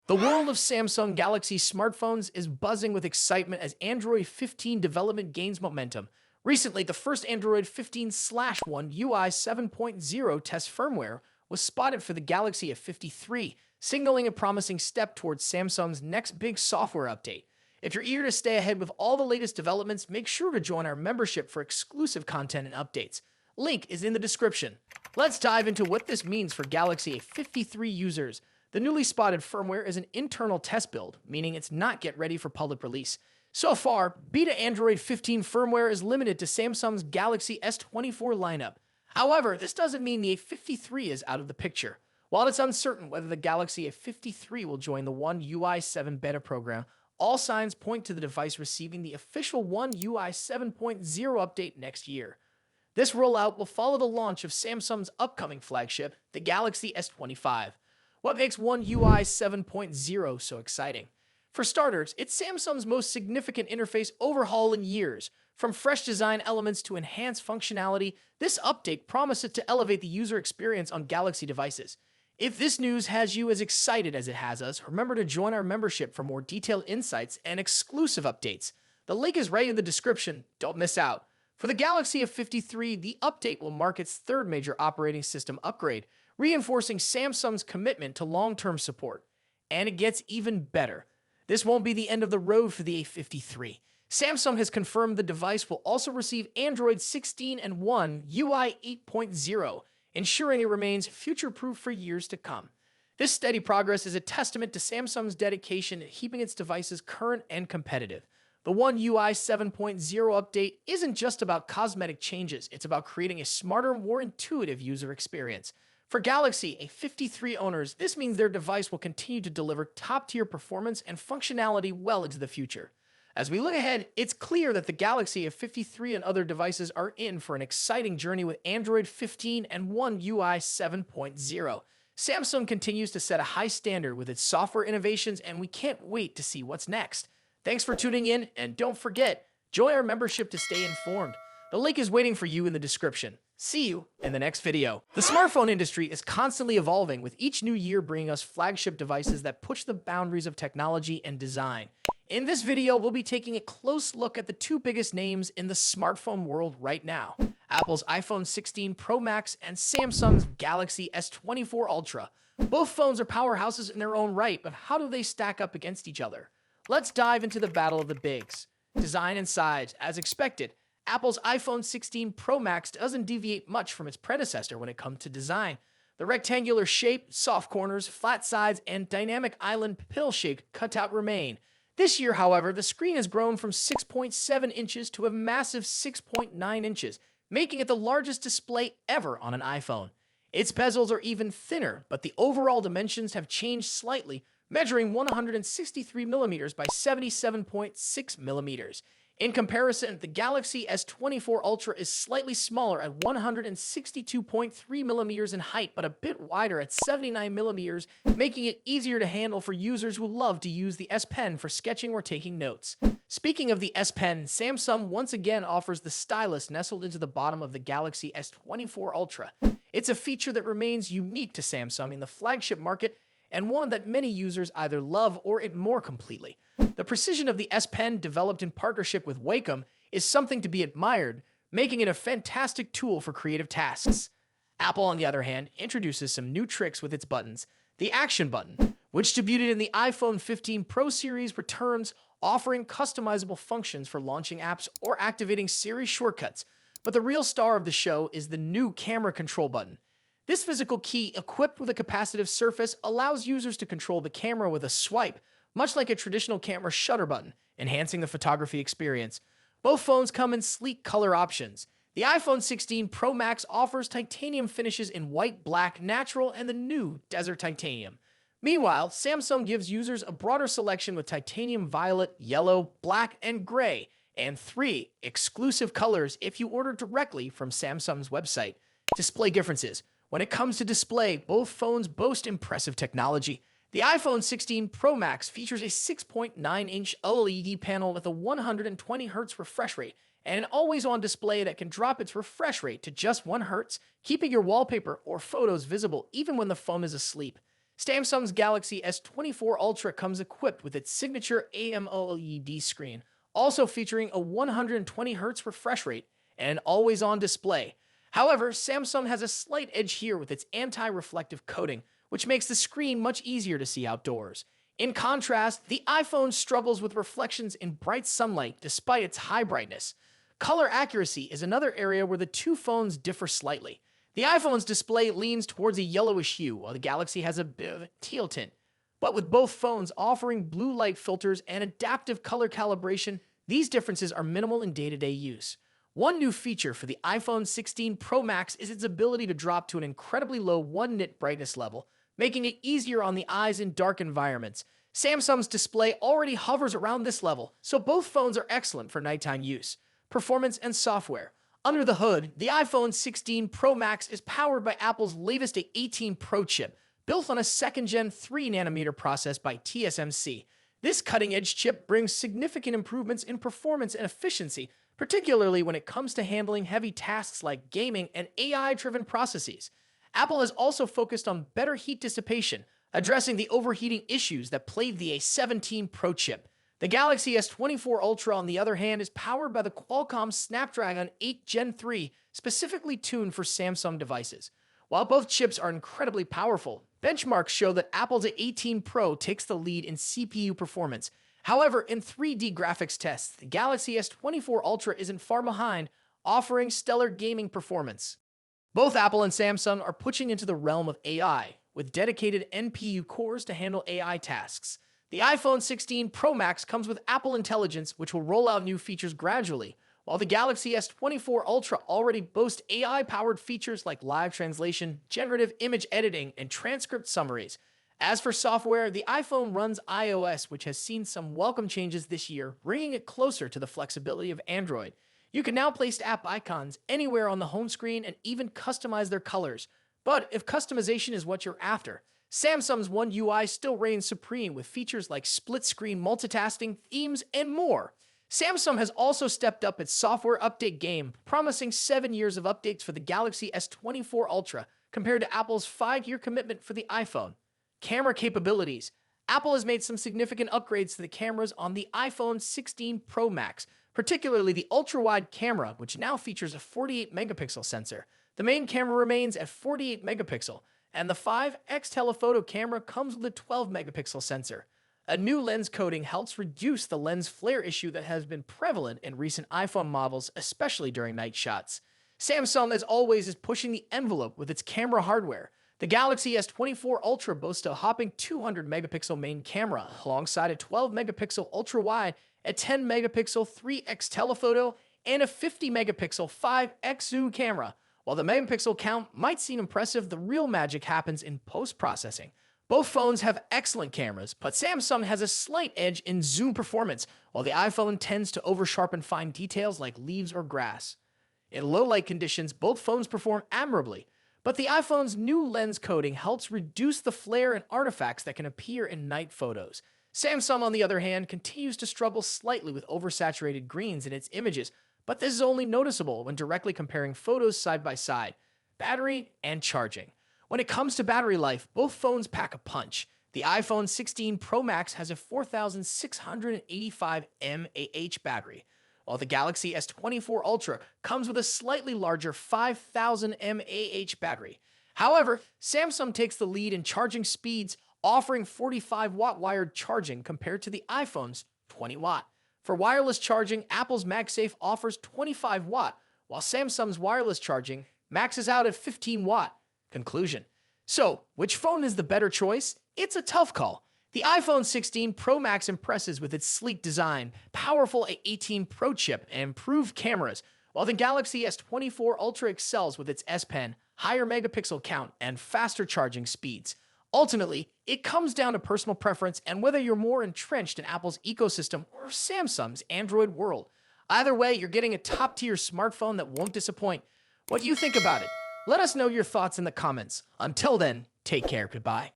The world of Samsung Galaxy smartphones is buzzing with excitement as Android 15 development gains momentum. Recently, the first Android 15/1 UI 7.0 test firmware was spotted for the Galaxy A53, signaling a promising step towards Samsung's next big software update. If you're eager to stay ahead with all the latest developments, make sure to join our membership for exclusive content and updates. Link is in the description. Let's dive into what this means for Galaxy A53 users. The newly spotted firmware is an internal test build, meaning it's not yet ready for public release. So far, beta Android 15 firmware is limited to Samsung's Galaxy S24 lineup. However, this doesn't mean the A53 is out of the picture. While it's uncertain whether the Galaxy A53 will join the One UI 7 beta program, all signs point to the device receiving the official One UI 7.0 update next year. This rollout will follow the launch of Samsung's upcoming flagship, the Galaxy S25. What makes One UI 7.0 so exciting? For starters, it's Samsung's most significant interface overhaul in years. From fresh design elements to enhanced functionality, this update promises to elevate the user experience on Galaxy devices. If this news has you as excited as it has us, remember to join our membership for more detailed insights and exclusive updates. The link is right in the description. Don't miss out. For the Galaxy F53, the update will mark its third major operating system upgrade, reinforcing Samsung's commitment to long-term support. And it gets even better. This won't be the end of the road for the A53. Samsung has confirmed the device will also receive Android 16 and One UI 8.0, ensuring it remains future-proof for years to come. This steady progress is a testament to Samsung's dedication to keeping its devices current and competitive. The One UI 7.0 update isn't just about cosmetic changes, it's about creating a smarter, more intuitive user experience. For Galaxy A53 owners, this means their device will continue to deliver top-tier performance and functionality well into the future. As we look ahead, it's clear that the Galaxy A53 and other devices are in for an exciting journey with Android 15 and One UI 7.0. Samsung continues to set a high standard with its software innovations, and we can't wait to see what's next. Thanks for tuning in, and don't forget, join our membership to stay informed. The link is waiting for you in the description. See you in the next video. The smartphone industry is constantly evolving, with each new year bringing us flagship devices that push the boundaries of technology and design. In this video, we'll be taking a close look at the two biggest names in the smartphone world right now: Apple's iPhone 16 Pro Max and Samsung's Galaxy S24 Ultra. Both phones are powerhouses in their own right, but how do they stack up against each other? Let's dive into the battle of the bigs. Design and size. As expected, Apple's iPhone 16 Pro Max doesn't deviate much from its predecessor when it comes to design. The rectangular shape, soft corners, flat sides, and dynamic island pill-shaped cutout remain. This year, however, the screen has grown from 6.7 inches to a massive 6.9 inches, making it the largest display ever on an iPhone. Its bezels are even thinner, but the overall dimensions have changed slightly, measuring 163 millimeters by 77.6 millimeters. In comparison, the Galaxy S24 Ultra is slightly smaller at 162.3 millimeters in height, but a bit wider at 79 millimeters, making it easier to handle for users who love to use the S Pen for sketching or taking notes. Speaking of the S Pen, Samsung once again offers the stylus nestled into the bottom of the Galaxy S24 Ultra. It's a feature that remains unique to Samsung in the flagship market, and one that many users either love or ignore completely. The precision of the S Pen, developed in partnership with Wacom, is something to be admired, making it a fantastic tool for creative tasks. Apple, on the other hand, introduces some new tricks with its buttons. The Action button, which debuted in the iPhone 15 Pro series, returns, offering customizable functions for launching apps or activating Siri shortcuts. But the real star of the show is the new Camera Control button. This physical key, equipped with a capacitive surface, allows users to control the camera with a swipe, much like a traditional camera shutter button, enhancing the photography experience. Both phones come in sleek color options. The iPhone 16 Pro Max offers titanium finishes in white, black, natural, and the new Desert Titanium. Meanwhile, Samsung gives users a broader selection with titanium violet, yellow, black, and gray, and 3 exclusive colors if you order directly from Samsung's website. Display differences. When it comes to display, both phones boast impressive technology. The iPhone 16 Pro Max features a 6.9-inch OLED panel with a 120Hz refresh rate and an always-on display that can drop its refresh rate to just 1 Hz, keeping your wallpaper or photos visible even when the phone is asleep. Samsung's Galaxy S24 Ultra comes equipped with its signature AMOLED screen, also featuring a 120Hz refresh rate and an always-on display. However, Samsung has a slight edge here with its anti-reflective coating, which makes the screen much easier to see outdoors. In contrast, the iPhone struggles with reflections in bright sunlight despite its high brightness. Color accuracy is another area where the two phones differ slightly. The iPhone's display leans towards a yellowish hue, while the Galaxy has a bit of a teal tint. But with both phones offering blue light filters and adaptive color calibration, these differences are minimal in day-to-day use. One new feature for the iPhone 16 Pro Max is its ability to drop to an incredibly low 1 nit brightness level, making it easier on the eyes in dark environments. Samsung's display already hovers around this level, so both phones are excellent for nighttime use. Performance and software. Under the hood, the iPhone 16 Pro Max is powered by Apple's latest A18 Pro chip, built on a second-gen 3nm process by TSMC. This cutting-edge chip brings significant improvements in performance and efficiency, particularly when it comes to handling heavy tasks like gaming and AI-driven processes. Apple has also focused on better heat dissipation, addressing the overheating issues that plagued the A17 Pro chip. The Galaxy S24 Ultra, on the other hand, is powered by the Qualcomm Snapdragon 8 Gen 3, specifically tuned for Samsung devices. While both chips are incredibly powerful, benchmarks show that Apple's A18 Pro takes the lead in CPU performance. However, in 3D graphics tests, the Galaxy S24 Ultra isn't far behind, offering stellar gaming performance. Both Apple and Samsung are pushing into the realm of AI, with dedicated NPU cores to handle AI tasks. The iPhone 16 Pro Max comes with Apple Intelligence, which will roll out new features gradually, while the Galaxy S24 Ultra already boasts AI-powered features like live translation, generative image editing, and transcript summaries. As for software, the iPhone runs iOS, which has seen some welcome changes this year, bringing it closer to the flexibility of Android. You can now place app icons anywhere on the home screen and even customize their colors. But if customization is what you're after, Samsung's One UI still reigns supreme with features like split-screen multitasking, themes, and more. Samsung has also stepped up its software update game, promising 7 years of updates for the Galaxy S24 Ultra, compared to Apple's 5-year commitment for the iPhone. Camera capabilities. Apple has made some significant upgrades to the cameras on the iPhone 16 Pro Max, particularly the ultra-wide camera, which now features a 48-megapixel sensor. The main camera remains at 48 megapixel, and the 5x telephoto camera comes with a 12-megapixel sensor. A new lens coating helps reduce the lens flare issue that has been prevalent in recent iPhone models, especially during night shots. Samsung, as always, is pushing the envelope with its camera hardware. The Galaxy S24 Ultra boasts a hopping 200-megapixel main camera, alongside a 12-megapixel ultra-wide, a 10-megapixel 3x telephoto, and a 50-megapixel 5x zoom camera. While the megapixel count might seem impressive, the real magic happens in post-processing. Both phones have excellent cameras, but Samsung has a slight edge in zoom performance, while the iPhone tends to over-sharpen fine details like leaves or grass. In low-light conditions, both phones perform admirably, but the iPhone's new lens coating helps reduce the flare and artifacts that can appear in night photos. Samsung, on the other hand, continues to struggle slightly with oversaturated greens in its images, but this is only noticeable when directly comparing photos side by side. Battery and charging. When it comes to battery life, both phones pack a punch. The iPhone 16 Pro Max has a 4,685 mAh battery, while the Galaxy S24 Ultra comes with a slightly larger 5,000 mAh battery. However, Samsung takes the lead in charging speeds, offering 45-watt wired charging compared to the iPhone's 20-watt. For wireless charging, Apple's MagSafe offers 25-watt, while Samsung's wireless charging maxes out at 15-watt. Conclusion. So, which phone is the better choice? It's a tough call. The iPhone 16 Pro Max impresses with its sleek design, powerful A18 Pro chip, and improved cameras, while the Galaxy S24 Ultra excels with its S Pen, higher megapixel count, and faster charging speeds. Ultimately, it comes down to personal preference and whether you're more entrenched in Apple's ecosystem or Samsung's Android world. Either way, you're getting a top-tier smartphone that won't disappoint. What do you think about it? Let us know your thoughts in the comments. Until then, take care. Goodbye.